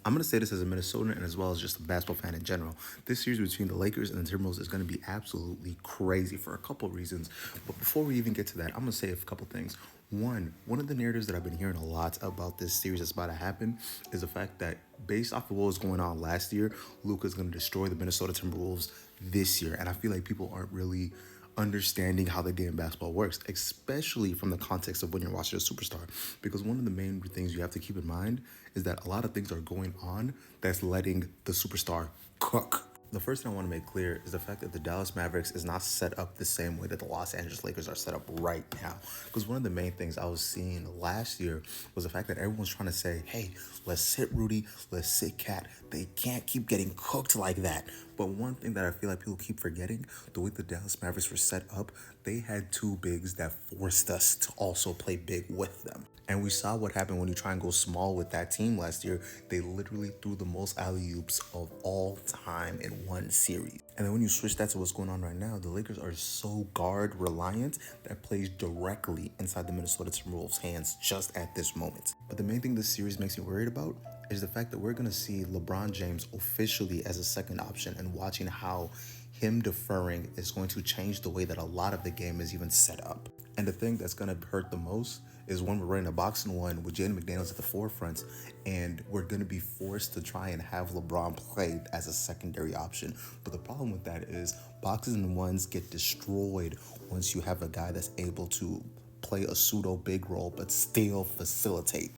I'm going to say this as a Minnesotan and as well as just a basketball fan in general. This series between the Lakers and the Timberwolves is going to be absolutely crazy for a couple of reasons. But before we even get to that, I'm going to say a couple things. One of the narratives that I've been hearing a lot about this series that's about to happen is the fact that based off of what was going on last year, Luka's going to destroy the Minnesota Timberwolves this year. And I feel like people aren't really understanding how the game of basketball works, especially from the context of when you're watching a superstar. Because one of the main things you have to keep in mind is that a lot of things are going on that's letting the superstar cook. The first thing I want to make clear is the fact that the Dallas Mavericks is not set up the same way that the Los Angeles Lakers are set up right now. Because one of the main things I was seeing last year was the fact that everyone's trying to say, hey, let's sit Rudy, let's sit Cat. They can't keep getting cooked like that. But one thing that I feel like people keep forgetting, the way the Dallas Mavericks were set up, they had two bigs that forced us to also play big with them. And we saw what happened when you try and go small with that team last year. They literally threw the most alley-oops of all time in one series. And then when you switch that to what's going on right now, the Lakers are so guard reliant that plays directly inside the Minnesota Timberwolves' hands just at this moment. But the main thing this series makes me worried about is the fact that we're going to see LeBron James officially as a second option and watching how him deferring is going to change the way that a lot of the game is even set up. And the thing that's going to hurt the most is when we're running a boxing one with Jaden McDaniels at the forefront, and we're going to be forced to try and have LeBron play as a secondary option. But the problem with that is boxes and ones get destroyed once you have a guy that's able to play a pseudo big role but still facilitate.